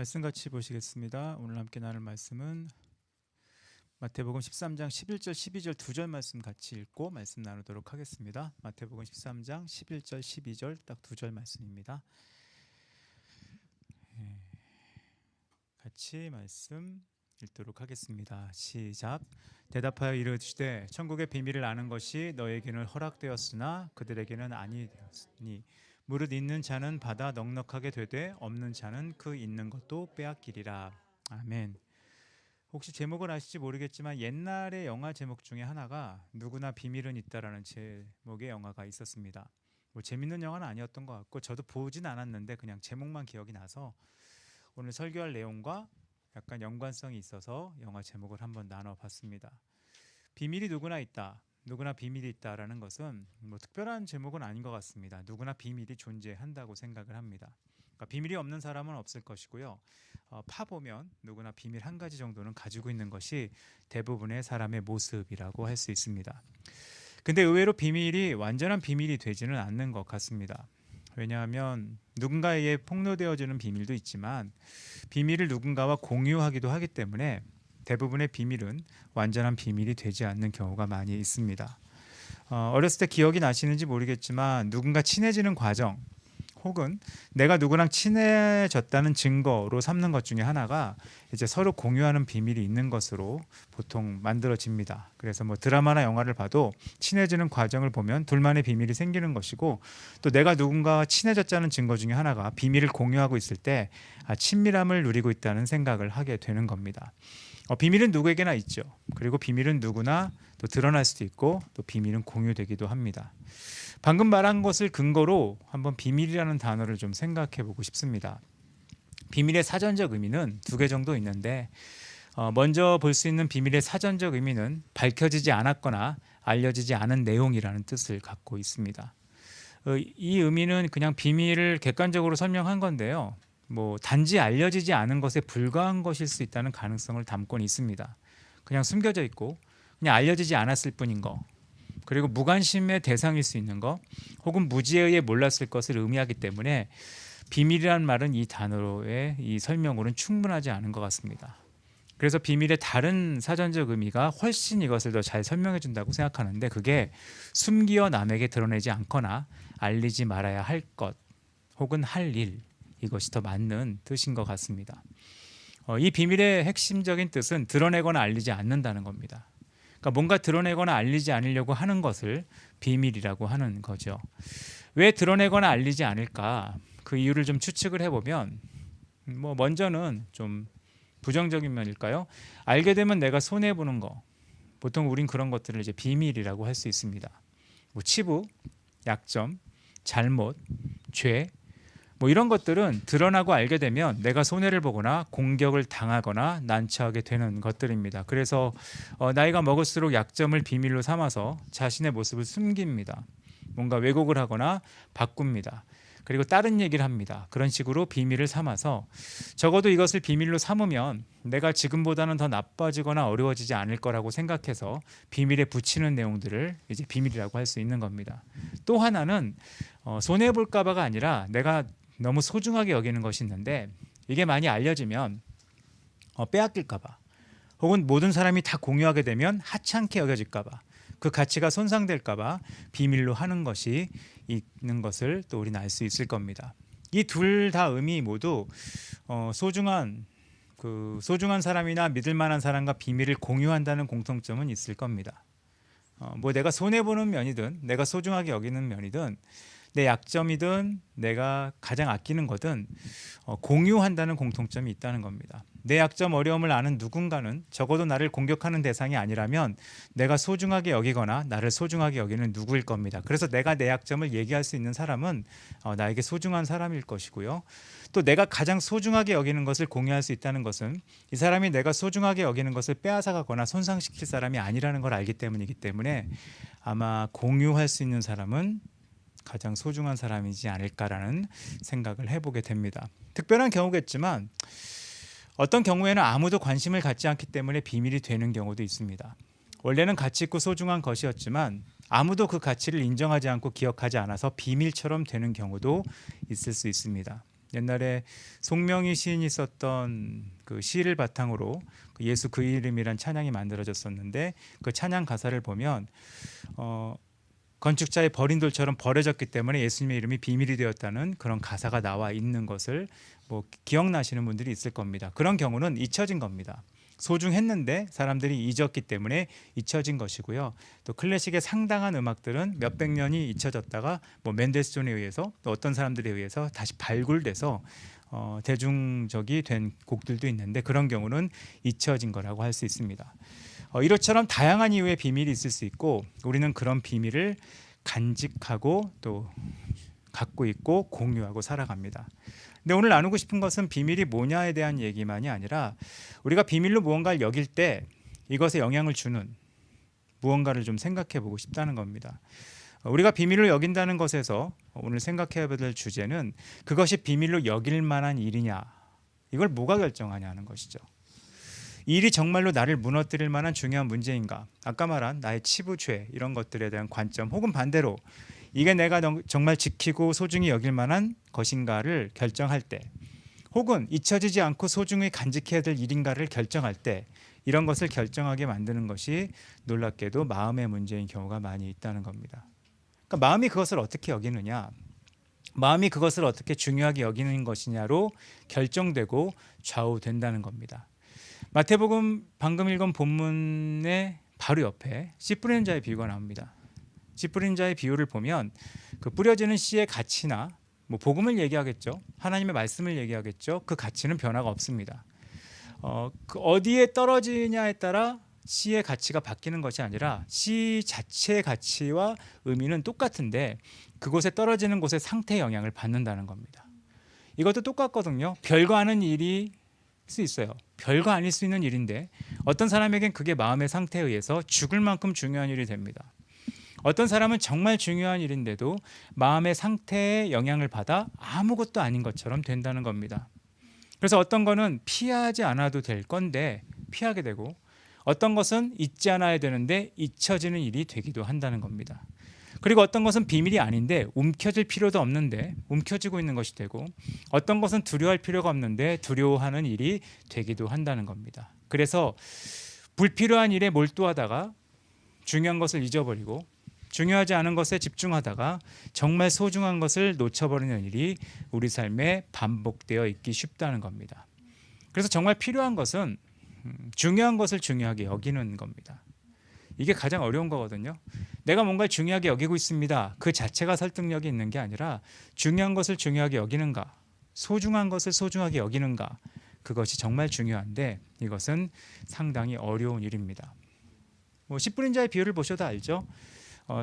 말씀 같이 보시겠습니다. 오늘 함께 나눌 말씀은 마태복음 13장 11절 12절 두 절 말씀 같이 읽고 말씀 나누도록 하겠습니다. 마태복음 13장 11절 12절 딱 두 절 말씀입니다. 같이 말씀 읽도록 하겠습니다. 시작. 대답하여 이르시되 천국의 비밀을 아는 것이 너에게는 허락되었으나 그들에게는 아니되었으니 무릇 있는 자는 받아 넉넉하게 되되 없는 자는 그 있는 것도 빼앗기리라. 아멘. 혹시 제목을 아실지 모르겠지만 옛날의 영화 제목 중에 하나가 누구나 비밀은 있다라는 제목의 영화가 있었습니다. 뭐 재밌는 영화는 아니었던 것 같고 저도 보진 않았는데 그냥 제목만 기억이 나서 오늘 설교할 내용과 약간 연관성이 있어서 영화 제목을 한번 나눠봤습니다. 비밀이 누구나 있다. 누구나 비밀이 있다라는 것은 뭐 특별한 제목은 아닌 것 같습니다. 누구나 비밀이 존재한다고 생각을 합니다. 그러니까 비밀이 없는 사람은 없을 것이고요. 파보면 누구나 비밀 한 가지 정도는 가지고 있는 것이 대부분의 사람의 모습이라고 할 수 있습니다. 근데 의외로 비밀이 완전한 비밀이 되지는 않는 것 같습니다. 왜냐하면 누군가에게 폭로되어지는 비밀도 있지만 비밀을 누군가와 공유하기도 하기 때문에 대부분의 비밀은 완전한 비밀이 되지 않는 경우가 많이 있습니다. 어렸을 때 기억이 나시는지 모르겠지만 누군가 친해지는 과정 혹은 내가 누구랑 친해졌다는 증거로 삼는 것 중에 하나가 이제 서로 공유하는 비밀이 있는 것으로 보통 만들어집니다. 그래서 뭐 드라마나 영화를 봐도 친해지는 과정을 보면 둘만의 비밀이 생기는 것이고 또 내가 누군가와 친해졌다는 증거 중에 하나가 비밀을 공유하고 있을 때 친밀함을 누리고 있다는 생각을 하게 되는 겁니다. 비밀은 누구에게나 있죠. 그리고 비밀은 누구나 또 드러날 수도 있고 또 비밀은 공유되기도 합니다. 방금 말한 것을 근거로 한번 비밀이라는 단어를 좀 생각해 보고 싶습니다. 비밀의 사전적 의미는 두 개 정도 있는데 먼저 볼 수 있는 비밀의 사전적 의미는 밝혀지지 않았거나 알려지지 않은 내용이라는 뜻을 갖고 있습니다. 이 의미는 그냥 비밀을 객관적으로 설명한 건데요. 뭐 단지 알려지지 않은 것에 불과한 것일 수 있다는 가능성을 담고는 있습니다. 그냥 숨겨져 있고 그냥 알려지지 않았을 뿐인 거, 그리고 무관심의 대상일 수 있는 거, 혹은 무지에 의해 몰랐을 것을 의미하기 때문에 비밀이란 말은 이 단어의 이 설명으로는 충분하지 않은 것 같습니다. 그래서 비밀의 다른 사전적 의미가 훨씬 이것을 더 잘 설명해 준다고 생각하는데 그게 숨기어 남에게 드러내지 않거나 알리지 말아야 할 것 혹은 할 일, 이것이 더 맞는 뜻인 것 같습니다. 이 비밀의 핵심적인 뜻은 드러내거나 알리지 않는다는 겁니다. 그러니까 뭔가 드러내거나 알리지 않으려고 하는 것을 비밀이라고 하는 거죠. 왜 드러내거나 알리지 않을까? 그 이유를 좀 추측을 해보면 뭐 먼저는 좀 부정적인 면일까요? 알게 되면 내가 손해보는 거, 보통 우린 그런 것들을 이제 비밀이라고 할 수 있습니다. 뭐 치부, 약점, 잘못, 죄, 뭐 이런 것들은 드러나고 알게 되면 내가 손해를 보거나 공격을 당하거나 난처하게 되는 것들입니다. 그래서 나이가 먹을수록 약점을 비밀로 삼아서 자신의 모습을 숨깁니다. 뭔가 왜곡을 하거나 바꿉니다. 그리고 다른 얘기를 합니다. 그런 식으로 비밀을 삼아서 적어도 이것을 비밀로 삼으면 내가 지금보다는 더 나빠지거나 어려워지지 않을 거라고 생각해서 비밀에 붙이는 내용들을 이제 비밀이라고 할 수 있는 겁니다. 또 하나는 손해볼까 봐가 아니라 내가 너무 소중하게 여기는 것이 있는데 이게 많이 알려지면 빼앗길까 봐, 혹은 모든 사람이 다 공유하게 되면 하찮게 여겨질까 봐, 그 가치가 손상될까 봐 비밀로 하는 것이 있는 것을 또 우리는 알 수 있을 겁니다. 이 둘 다 의미 모두 소중한 사람이나 믿을 만한 사람과 비밀을 공유한다는 공통점은 있을 겁니다. 뭐 내가 손해보는 면이든 내가 소중하게 여기는 면이든 내 약점이든 내가 가장 아끼는 거든 공유한다는 공통점이 있다는 겁니다. 내 약점, 어려움을 아는 누군가는 적어도 나를 공격하는 대상이 아니라면 내가 소중하게 여기거나 나를 소중하게 여기는 누구일 겁니다. 그래서 내가 내 약점을 얘기할 수 있는 사람은 나에게 소중한 사람일 것이고요. 또 내가 가장 소중하게 여기는 것을 공유할 수 있다는 것은 이 사람이 내가 소중하게 여기는 것을 빼앗아가거나 손상시킬 사람이 아니라는 걸 알기 때문이기 때문에 아마 공유할 수 있는 사람은 가장 소중한 사람이지 않을까라는 생각을 해보게 됩니다. 특별한 경우겠지만 어떤 경우에는 아무도 관심을 갖지 않기 때문에 비밀이 되는 경우도 있습니다. 원래는 가치 있고 소중한 것이었지만 아무도 그 가치를 인정하지 않고 기억하지 않아서 비밀처럼 되는 경우도 있을 수 있습니다. 옛날에 송명희 시인이 썼던 그 시를 바탕으로 그 예수 그 이름이란 찬양이 만들어졌었는데 그 찬양 가사를 보면 건축자의 버린 돌처럼 버려졌기 때문에 예수님의 이름이 비밀이 되었다는 그런 가사가 나와 있는 것을 뭐 기억나시는 분들이 있을 겁니다. 그런 경우는 잊혀진 겁니다. 소중했는데 사람들이 잊었기 때문에 잊혀진 것이고요. 또 클래식의 상당한 음악들은 몇백 년이 잊혀졌다가 뭐 맨델스존에 의해서 또 어떤 사람들에 의해서 다시 발굴돼서 대중적이 된 곡들도 있는데 그런 경우는 잊혀진 거라고 할 수 있습니다. 이것처럼 다양한 이유의 비밀이 있을 수 있고 우리는 그런 비밀을 간직하고 또 갖고 있고 공유하고 살아갑니다. 근데 오늘 나누고 싶은 것은 비밀이 뭐냐에 대한 얘기만이 아니라 우리가 비밀로 무언가를 여길 때 이것에 영향을 주는 무언가를 좀 생각해 보고 싶다는 겁니다. 우리가 비밀로 여긴다는 것에서 오늘 생각해야 될 주제는 그것이 비밀로 여길 만한 일이냐, 이걸 뭐가 결정하냐는 것이죠. 이 일이 정말로 나를 무너뜨릴 만한 중요한 문제인가? 아까 말한 나의 치부죄 이런 것들에 대한 관점 혹은 반대로 이게 내가 정말 지키고 소중히 여길 만한 것인가를 결정할 때 혹은 잊혀지지 않고 소중히 간직해야 될 일인가를 결정할 때 이런 것을 결정하게 만드는 것이 놀랍게도 마음의 문제인 경우가 많이 있다는 겁니다. 그러니까 마음이 그것을 어떻게 여기느냐, 마음이 그것을 어떻게 중요하게 여기는 것이냐로 결정되고 좌우된다는 겁니다. 마태복음 방금 읽은 본문의 바로 옆에 씨 뿌리는 자의 비유가 나옵니다. 씨 뿌리는 자의 비유를 보면 그 뿌려지는 씨의 가치나 뭐 복음을 얘기하겠죠. 하나님의 말씀을 얘기하겠죠. 그 가치는 변화가 없습니다. 그 어디에 떨어지냐에 따라 씨의 가치가 바뀌는 것이 아니라 씨 자체의 가치와 의미는 똑같은데 그곳에 떨어지는 곳의 상태의 영향을 받는다는 겁니다. 이것도 똑같거든요. 별거 아닌 일이 수 있어요. 별거 아닐 수 있는 일인데 어떤 사람에겐 그게 마음의 상태에 의해서 죽을 만큼 중요한 일이 됩니다. 어떤 사람은 정말 중요한 일인데도 마음의 상태에 영향을 받아 아무것도 아닌 것처럼 된다는 겁니다. 그래서 어떤 거는 피하지 않아도 될 건데 피하게 되고 어떤 것은 잊지 않아야 되는데 잊혀지는 일이 되기도 한다는 겁니다. 그리고 어떤 것은 비밀이 아닌데 움켜질 필요도 없는데 움켜쥐고 있는 것이 되고 어떤 것은 두려워할 필요가 없는데 두려워하는 일이 되기도 한다는 겁니다. 그래서 불필요한 일에 몰두하다가 중요한 것을 잊어버리고 중요하지 않은 것에 집중하다가 정말 소중한 것을 놓쳐버리는 일이 우리 삶에 반복되어 있기 쉽다는 겁니다. 그래서 정말 필요한 것은 중요한 것을 중요하게 여기는 겁니다. 이게 가장 어려운 거거든요. 내가 뭔가를 중요하게 여기고 있습니다. 그 자체가 설득력이 있는 게 아니라 중요한 것을 중요하게 여기는가, 소중한 것을 소중하게 여기는가, 그것이 정말 중요한데 이것은 상당히 어려운 일입니다. 씨 뿌린 자의 비유를 보셔도 알죠.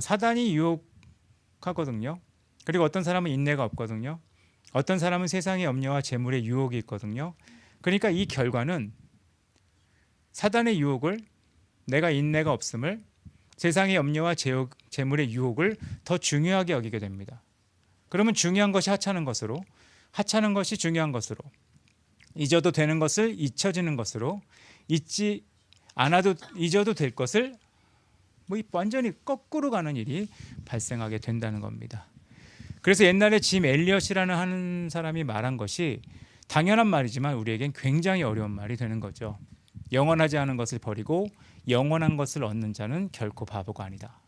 사단이 유혹하거든요. 그리고 어떤 사람은 인내가 없거든요. 어떤 사람은 세상의 염려와 재물의 유혹이 있거든요. 그러니까 이 결과는 사단의 유혹을, 내가 인내가 없음을, 세상의 염려와 재물의 유혹을 더 중요하게 여기게 됩니다. 그러면 중요한 것이 하찮은 것으로, 하찮은 것이 중요한 것으로, 잊어도 되는 것을 잊혀지는 것으로, 잊지 않아도 잊어도 될 것을 완전히 거꾸로 가는 일이 발생하게 된다는 겁니다. 그래서 옛날에 짐 엘리엇이라는 하는 사람이 말한 것이 당연한 말이지만 우리에겐 굉장히 어려운 말이 되는 거죠. 영원하지 않은 것을 버리고 영원한 것을 얻는 자는 결코 바보가 아니다.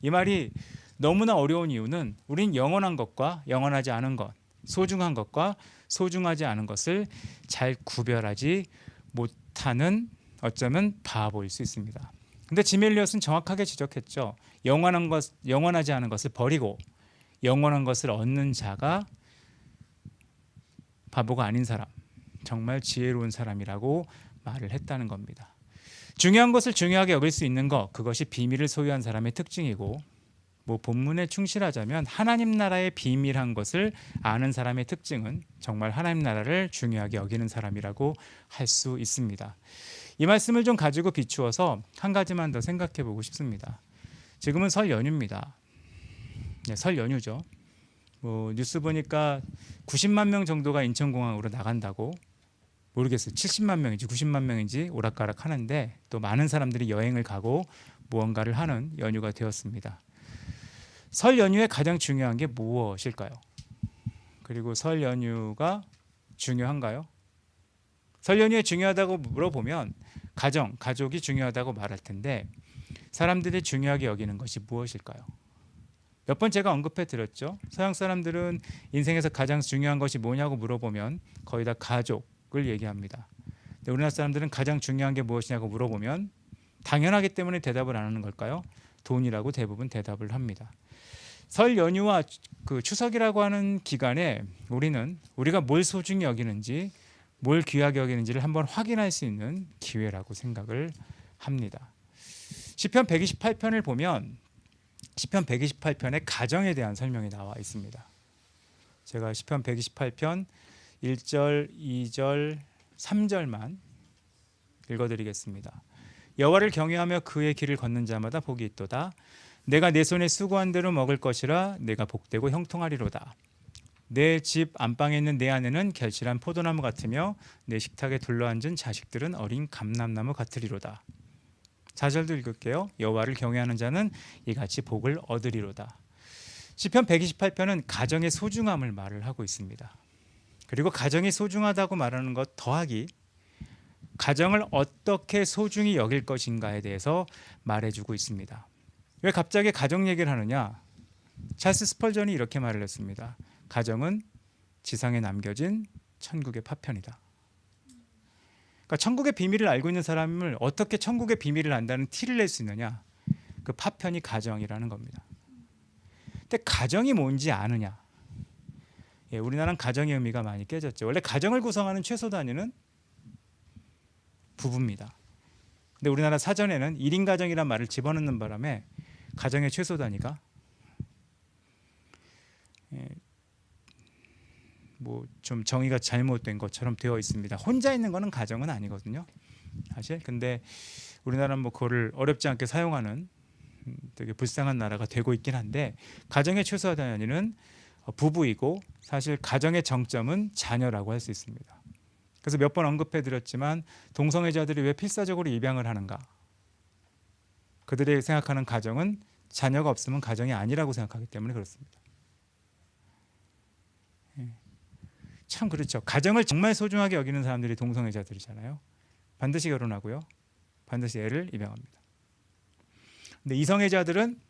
이 말이 너무나 어려운 이유는 우린 영원한 것과 영원하지 않은 것, 소중한 것과 소중하지 않은 것을 잘 구별하지 못하는 어쩌면 바보일 수 있습니다. 근데 짐 엘리엇은 정확하게 지적했죠. 영원하지 않은 것을 버리고 영원한 것을 얻는 자가 바보가 아닌 사람, 정말 지혜로운 사람이라고 말을 했다는 겁니다. 중요한 것을 중요하게 여길 수 있는 것, 그것이 비밀을 소유한 사람의 특징이고 본문에 충실하자면 하나님 나라의 비밀한 것을 아는 사람의 특징은 정말 하나님 나라를 중요하게 여기는 사람이라고 할 수 있습니다. 이 말씀을 좀 가지고 비추어서 한 가지만 더 생각해 보고 싶습니다. 지금은 설 연휴입니다. 네, 설 연휴죠. 뉴스 보니까 90만 명 정도가 인천공항으로 나간다고, 모르겠어요. 70만 명인지 90만 명인지 오락가락 하는데 또 많은 사람들이 여행을 가고 무언가를 하는 연휴가 되었습니다. 설 연휴에 가장 중요한 게 무엇일까요? 그리고 설 연휴가 중요한가요? 설 연휴에 중요하다고 물어보면 가족이 중요하다고 말할 텐데 사람들이 중요하게 여기는 것이 무엇일까요? 몇 번 제가 언급해 드렸죠. 서양 사람들은 인생에서 가장 중요한 것이 뭐냐고 물어보면 거의 다 가족을 얘기합니다. 근데 우리나라 사람들은 가장 중요한 게 무엇이냐고 물어보면 당연하기 때문에 대답을 안 하는 걸까요? 돈이라고 대부분 대답을 합니다. 설 연휴와 그 추석이라고 하는 기간에 우리가 뭘 소중히 여기는지 뭘 귀하게 여기는지를 한번 확인할 수 있는 기회라고 생각을 합니다. 시편 128편을 보면 시편 128편에 가정에 대한 설명이 나와 있습니다. 제가 시편 128편 1절, 2절, 3절만 읽어드리겠습니다. 여호와를 경외하며 그의 길을 걷는 자마다 복이 있도다. 내가 내 손에 수고한 대로 먹을 것이라 내가 복되고 형통하리로다. 내 집 안방에 있는 내 아내는 결실한 포도나무 같으며 내 식탁에 둘러앉은 자식들은 어린 감람나무 같으리로다. 4절도 읽을게요. 여호와를 경외하는 자는 이같이 복을 얻으리로다. 시편 128편은 가정의 소중함을 말을 하고 있습니다. 그리고 가정이 소중하다고 말하는 것 더하기 가정을 어떻게 소중히 여길 것인가에 대해서 말해주고 있습니다. 왜 갑자기 가정 얘기를 하느냐? 찰스 스펄전이 이렇게 말을 했습니다. 가정은 지상에 남겨진 천국의 파편이다. 그러니까 천국의 비밀을 알고 있는 사람을 어떻게 천국의 비밀을 안다는 티를 낼 수 있느냐? 그 파편이 가정이라는 겁니다. 근데 가정이 뭔지 아느냐? 우리나라는 가정의 의미가 많이 깨졌죠. 원래 가정을 구성하는 최소 단위는 부부입니다. 근데 우리나라 사전에는 1인 가정이란 말을 집어넣는 바람에 가정의 최소 단위가 뭐 좀 정의가 잘못된 것처럼 되어 있습니다. 혼자 있는 거는 가정은 아니거든요. 사실. 근데 우리나라는 뭐 그거를 어렵지 않게 사용하는 되게 불쌍한 나라가 되고 있긴 한데 가정의 최소 단위는 부부이고 사실 가정의 정점은 자녀라고 할 수 있습니다. 그래서 몇 번 언급해 드렸지만 동성애자들이 왜 필사적으로 입양을 하는가? 그들이 생각하는 가정은 자녀가 없으면 가정이 아니라고 생각하기 때문에 그렇습니다. 참 그렇죠. 가정을 정말 소중하게 여기는 사람들이 동성애자들이잖아요. 반드시 결혼하고요. 반드시 애를 입양합니다. 근데 이성애자들은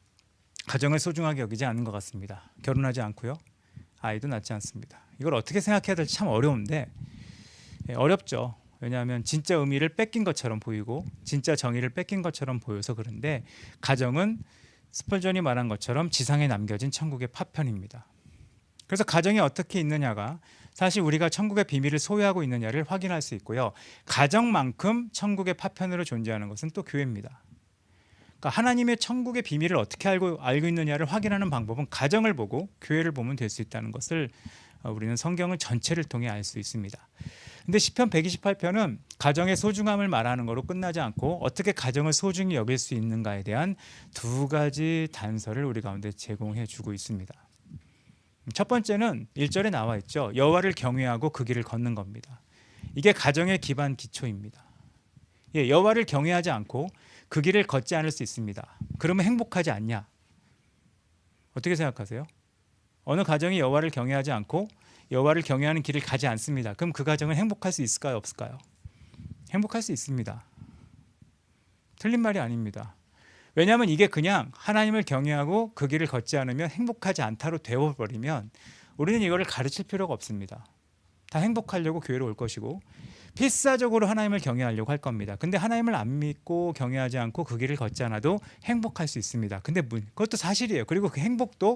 가정을 소중하게 여기지 않는 것 같습니다. 결혼하지 않고요. 아이도 낳지 않습니다. 이걸 어떻게 생각해야 될지 참 어려운데 어렵죠. 왜냐하면 진짜 의미를 뺏긴 것처럼 보이고 진짜 정의를 뺏긴 것처럼 보여서 그런데 가정은 스펄전이 말한 것처럼 지상에 남겨진 천국의 파편입니다. 그래서 가정이 어떻게 있느냐가 사실 우리가 천국의 비밀을 소유하고 있느냐를 확인할 수 있고요. 가정만큼 천국의 파편으로 존재하는 것은 또 교회입니다. 그러니까 하나님의 천국의 비밀을 어떻게 알고 있느냐를 확인하는 방법은 가정을 보고 교회를 보면 될 수 있다는 것을 우리는 성경을 전체를 통해 알 수 있습니다. 근데 시편 128편은 가정의 소중함을 말하는 거로 끝나지 않고 어떻게 가정을 소중히 여길 수 있는가에 대한 두 가지 단서를 우리 가운데 제공해 주고 있습니다. 첫 번째는 1절에 나와 있죠. 여호와를 경외하고 그 길을 걷는 겁니다. 이게 가정의 기반 기초입니다. 여호와를 경외하지 않고 그 길을 걷지 않을 수 있습니다. 그러면 행복하지 않냐? 어떻게 생각하세요? 어느 가정이 여호와를 경외하지 않고 여호와를 경외하는 길을 가지 않습니다. 그럼 그 가정은 행복할 수 있을까요? 없을까요? 행복할 수 있습니다. 틀린 말이 아닙니다. 왜냐하면 이게 그냥 하나님을 경외하고 그 길을 걷지 않으면 행복하지 않다로 되어버리면 우리는 이거를 가르칠 필요가 없습니다. 다 행복하려고 교회로 올 것이고 필사적으로 하나님을 경외하려고 할 겁니다. 근데 하나님을 안 믿고 경외하지 않고 그 길을 걷지 않아도 행복할 수 있습니다. 근데 그것도 사실이에요. 그리고 그 행복도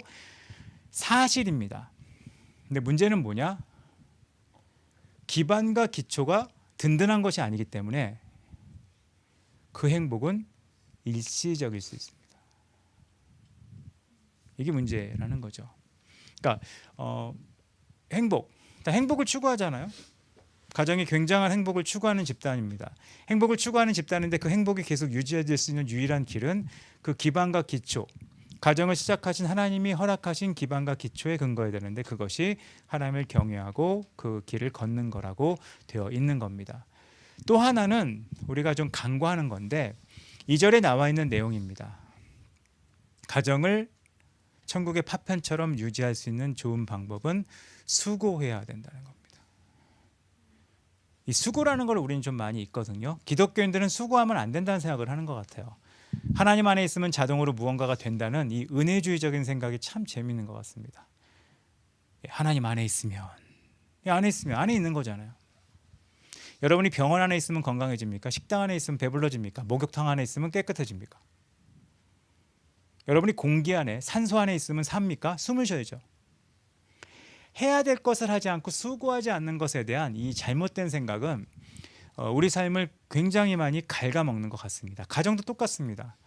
사실입니다. 근데 문제는 뭐냐? 기반과 기초가 든든한 것이 아니기 때문에 그 행복은 일시적일 수 있습니다. 이게 문제라는 거죠. 그러니까 행복을 추구하잖아요. 가정이 굉장한 행복을 추구하는 집단입니다. 행복을 추구하는 집단인데 그 행복이 계속 유지될 수 있는 유일한 길은 그 기반과 기초, 가정을 시작하신 하나님이 허락하신 기반과 기초에 근거해야 되는데 그것이 하나님을 경외하고 그 길을 걷는 거라고 되어 있는 겁니다. 또 하나는 우리가 좀 간과하는 건데 2절에 나와 있는 내용입니다. 가정을 천국의 파편처럼 유지할 수 있는 좋은 방법은 수고해야 된다는 겁니다. 이 수고라는 걸 우리는 좀 많이 있거든요. 기독교인들은 수고하면 안 된다는 생각을 하는 것 같아요. 하나님 안에 있으면 자동으로 무언가가 된다는 이 은혜주의적인 생각이 참 재밌는 것 같습니다. 하나님 안에 있으면, 안에 있는 거잖아요. 여러분이 병원 안에 있으면 건강해집니까? 식당 안에 있으면 배불러집니까? 목욕탕 안에 있으면 깨끗해집니까? 여러분이 공기 안에, 산소 안에 있으면 삽니까? 숨을 쉬어야죠. 해야 될 것을 하지 않고 수고하지 않는 것에 대한 이 잘못된 생각은 우리 삶을 굉장히 많이 갉아먹는 것 같습니다. 가정도 똑같습니다.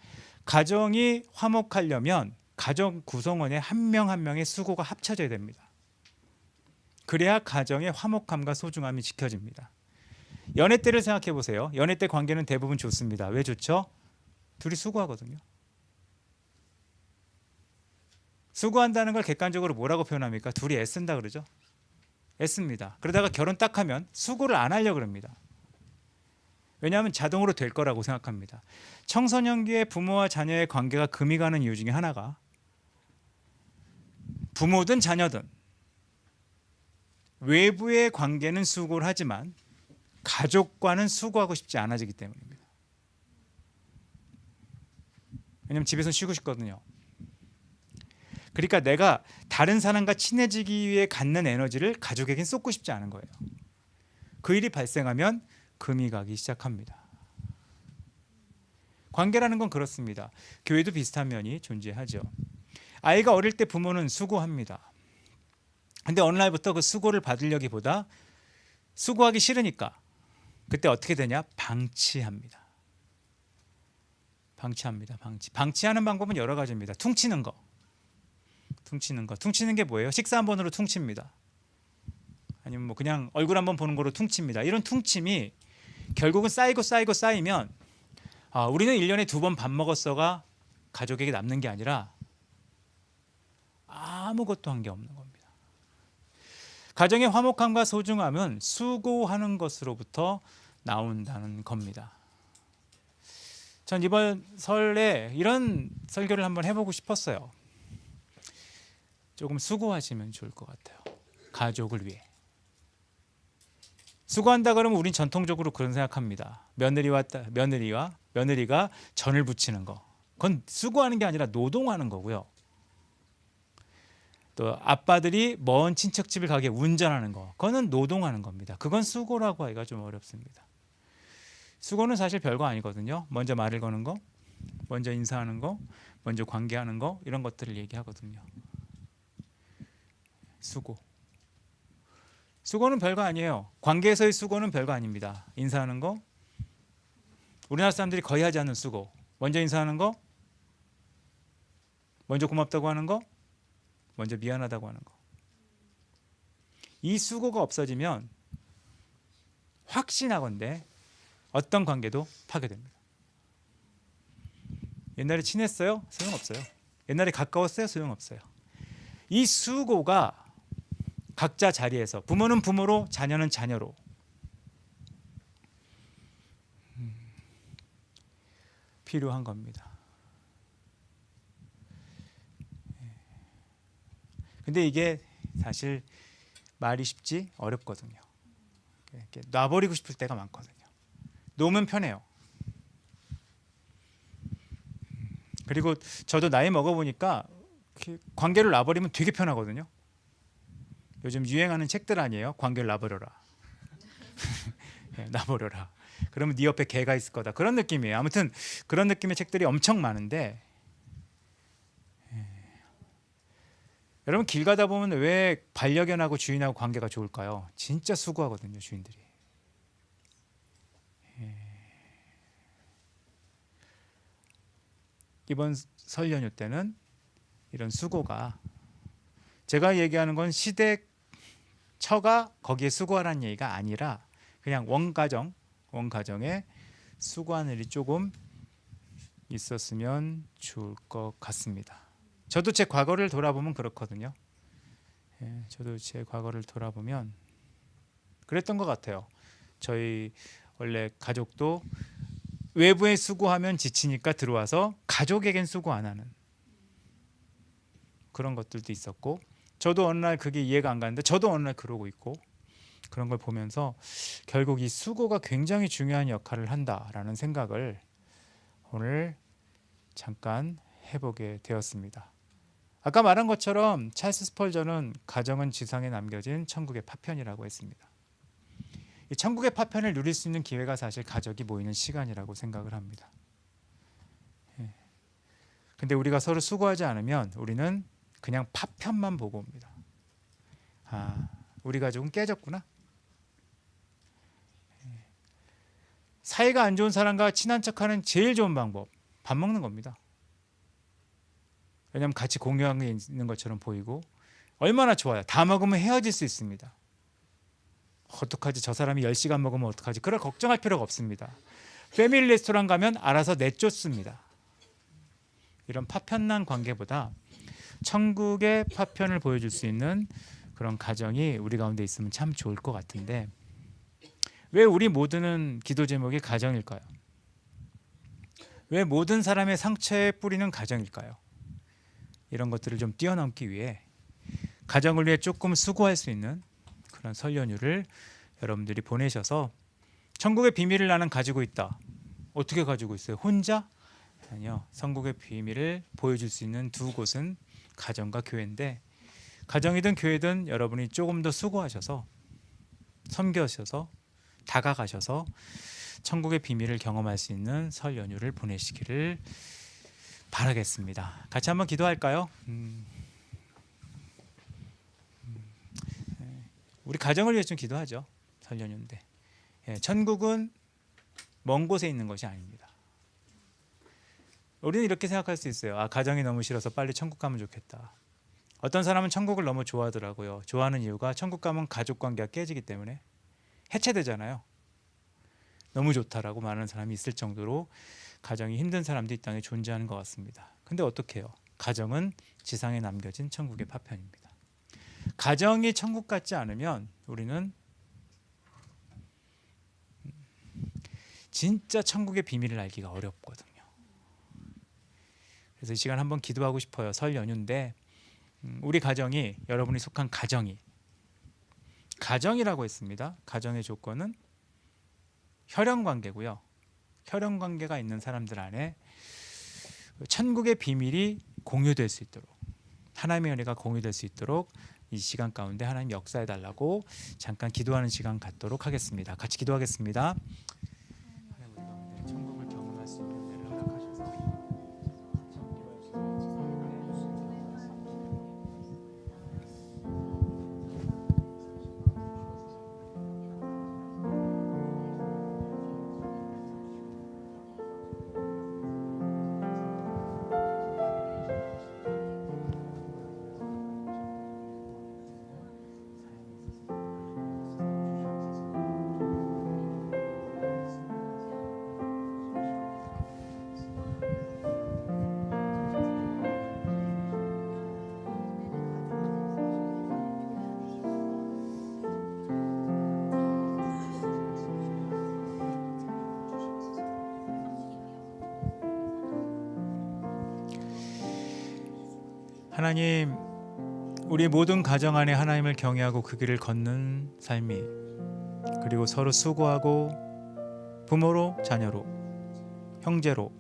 가정이 화목하려면 가정 구성원의 한 명 한 명의 수고가 합쳐져야 됩니다. 그래야 가정의 화목함과 소중함이 지켜집니다. 연애 때를 생각해 보세요. 연애 때 관계는 대부분 좋습니다. 왜 좋죠? 둘이 수고하거든요. 수고한다는 걸 객관적으로 뭐라고 표현합니까? 둘이 애쓴다 그러죠. 애씁니다. 그러다가 결혼 딱 하면 수고를 안 하려고 그럽니다. 왜냐하면 자동으로 될 거라고 생각합니다. 청소년기의 부모와 자녀의 관계가 금이 가는 이유 중에 하나가 부모든 자녀든 외부의 관계는 수고를 하지만 가족과는 수고하고 싶지 않아지기 때문입니다. 왜냐하면 집에서 쉬고 싶거든요. 그러니까 내가 다른 사람과 친해지기 위해 갖는 에너지를 가족에겐 쏟고 싶지 않은 거예요. 그 일이 발생하면 금이 가기 시작합니다. 관계라는 건 그렇습니다. 교회도 비슷한 면이 존재하죠. 아이가 어릴 때 부모는 수고합니다. 근데 어느 날부터 그 수고를 받으려기보다 수고하기 싫으니까 그때 어떻게 되냐? 방치합니다. 방치하는 방법은 여러 가지입니다. 퉁치는 게 뭐예요? 식사 한 번으로 퉁칩니다. 아니면 뭐 그냥 얼굴 한번 보는 거로 퉁칩니다. 이런 퉁침이 결국은 쌓이면 우리는 1년에 2번 밥 먹었어가 가족에게 남는 게 아니라 아무것도 한 게 없는 겁니다. 가정의 화목함과 소중함은 수고하는 것으로부터 나온다는 겁니다. 전 이번 설에 이런 설교를 한번 해보고 싶었어요. 조금 수고하시면 좋을 것 같아요. 가족을 위해. 수고한다 그러면 우린 전통적으로 그런 생각합니다. 며느리가 전을 부치는 거. 그건 수고하는 게 아니라 노동하는 거고요. 또 아빠들이 먼 친척집을 가게 운전하는 거. 그거는 노동하는 겁니다. 그건 수고라고 하기가 좀 어렵습니다. 수고는 사실 별거 아니거든요. 먼저 말을 거는 거, 먼저 인사하는 거, 먼저 관계하는 거, 이런 것들을 얘기하거든요. 수고는 별거 아니에요. 관계에서의 수고는 별거 아닙니다. 인사하는 거, 우리나라 사람들이 거의 하지 않는 수고. 먼저 인사하는 거, 먼저 고맙다고 하는 거, 먼저 미안하다고 하는 거. 이 수고가 없어지면 확신하건대 어떤 관계도 파괴됩니다. 옛날에 친했어요? 소용없어요. 옛날에 가까웠어요? 소용없어요. 이 수고가 각자 자리에서 부모는 부모로, 자녀는 자녀로 필요한 겁니다. 근데 이게 사실 말이 쉽지 어렵거든요. 이렇게 놔버리고 싶을 때가 많거든요. 놓으면 편해요. 그리고 저도 나이 먹어보니까 관계를 놔버리면 되게 편하거든요. 요즘 유행하는 책들 아니에요? 관계를 놔버려라. 놔버려라. 그러면 네 옆에 개가 있을 거다. 그런 느낌이에요. 아무튼 그런 느낌의 책들이 엄청 많은데 여러분 길 가다 보면 왜 반려견하고 주인하고 관계가 좋을까요? 진짜 수고하거든요, 주인들이. 이번 설 연휴 때는 이런 수고가, 제가 얘기하는 건 시댁 처가 거기에 수고하라는 얘기가 아니라 그냥 원가정에 수고하는 일이 조금 있었으면 좋을 것 같습니다. 저도 제 과거를 돌아보면 그렇거든요. 저도 제 과거를 돌아보면 그랬던 것 같아요. 저희 원래 가족도 외부에 수고하면 지치니까 들어와서 가족에겐 수고 안 하는, 그런 것들도 있었고, 저도 어느 날 그게 이해가 안 가는데 저도 어느 날 그러고 있고, 그런 걸 보면서 결국 이 수고가 굉장히 중요한 역할을 한다라는 생각을 오늘 잠깐 해보게 되었습니다. 아까 말한 것처럼 찰스 스펄전은 가정은 지상에 남겨진 천국의 파편이라고 했습니다. 이 천국의 파편을 누릴 수 있는 기회가 사실 가족이 모이는 시간이라고 생각을 합니다. 근데 우리가 서로 수고하지 않으면 우리는 그냥 파편만 보고 옵니다. 아, 우리 가족은 깨졌구나. 사이가 안 좋은 사람과 친한 척하는 제일 좋은 방법, 밥 먹는 겁니다. 왜냐하면 같이 공유하는 게 있는 것처럼 보이고 얼마나 좋아요. 다 먹으면 헤어질 수 있습니다. 어떡하지? 저 사람이 10시간 먹으면 어떡하지? 그럴 걱정할 필요가 없습니다. 패밀리 레스토랑 가면 알아서 내쫓습니다. 이런 파편난 관계보다 천국의 파편을 보여줄 수 있는 그런 가정이 우리 가운데 있으면 참 좋을 것 같은데, 왜 우리 모두는 기도 제목이 가정일까요? 왜 모든 사람의 상처의 뿌리는 가정일까요? 이런 것들을 좀 뛰어넘기 위해 가정을 위해 조금 수고할 수 있는 그런 설 연휴를 여러분들이 보내셔서 천국의 비밀을 나는 가지고 있다. 어떻게 가지고 있어요? 혼자? 아니요. 천국의 비밀을 보여줄 수 있는 두 곳은 가정과 교회인데, 가정이든 교회든 여러분이 조금 더 수고하셔서 섬겨셔서 다가가셔서 천국의 비밀을 경험할 수 있는 설 연휴를 보내시기를 바라겠습니다. 같이 한번 기도할까요? 우리 가정을 위해 좀 기도하죠. 설 연휴인데, 천국은 먼 곳에 있는 것이 아닙니다. 우리는 이렇게 생각할 수 있어요. 아, 가정이 너무 싫어서 빨리 천국 가면 좋겠다. 어떤 사람은 천국을 너무 좋아하더라고요. 좋아하는 이유가 천국 가면 가족 관계가 깨지기 때문에 해체되잖아요. 너무 좋다라고 말하는 사람이 있을 정도로 가정이 힘든 사람도 이 땅에 존재하는 것 같습니다. 근데 어떻게 해요? 가정은 지상에 남겨진 천국의 파편입니다. 가정이 천국 같지 않으면 우리는 진짜 천국의 비밀을 알기가 어렵거든요. 그래서 이 시간 한번 기도하고 싶어요. 설 연휴인데 우리 가정이, 여러분이 속한 가정이, 가정이라고 했습니다. 가정의 조건은 혈연 관계고요. 혈연 관계가 있는 사람들 안에 천국의 비밀이 공유될 수 있도록, 하나님의 은혜가 공유될 수 있도록 이 시간 가운데 하나님 역사해 달라고 잠깐 기도하는 시간 갖도록 하겠습니다. 같이 기도하겠습니다. 하나님, 우리 가운데 천국을 경험할 수 있는 은혜를 허락하셔서 하나님, 우리 모든 가정 안에 하나님을 경외하고 그 길을 걷는 삶이, 그리고 서로 수고하고 부모로 자녀로 형제로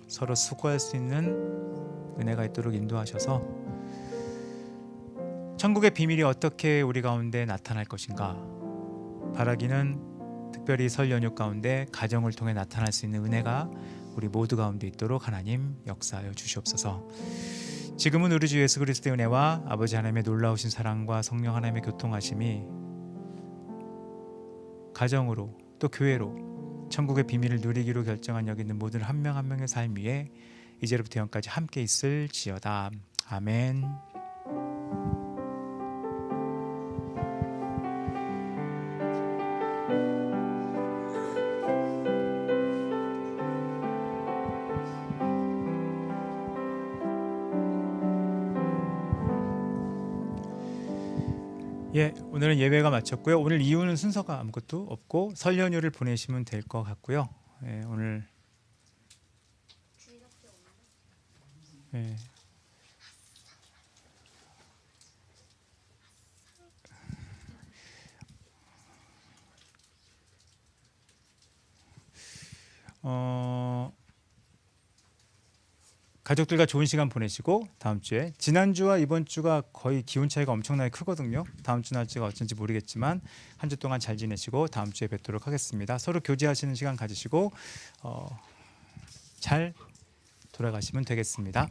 서로 수고할 수 있는 은혜가 있도록 인도하셔서 천국의 비밀이 어떻게 우리 가운데 나타날 것인가 바라기는, 특별히 설 연휴 가운데 가정을 통해 나타날 수 있는 은혜가 우리 모두 가운데 있도록 하나님 역사하여 주시옵소서. 지금은 우리 주 예수 그리스도의 은혜와 아버지 하나님의 놀라우신 사랑과 성령 하나님의 교통하심이 가정으로 또 교회로 천국의 비밀을 누리기로 결정한 여기 있는 모든 한 명 한 명의 삶 위에 이제로부터 영까지 함께 있을지어다. 아멘. 오늘은 예배가 마쳤고요. 오늘 이유는 순서가 아무것도 없고 설 연휴를 보내시면 될 것 같고요. 오늘 가족들과 좋은 시간 보내시고 다음 주에 지난주와 이번 주가 거의 기온 차이가 엄청나게 크거든요. 다음 주 날짜가 어쩐지 모르겠지만 한 주 동안 잘 지내시고 다음 주에 뵙도록 하겠습니다. 서로 교제하시는 시간 가지시고 잘 돌아가시면 되겠습니다.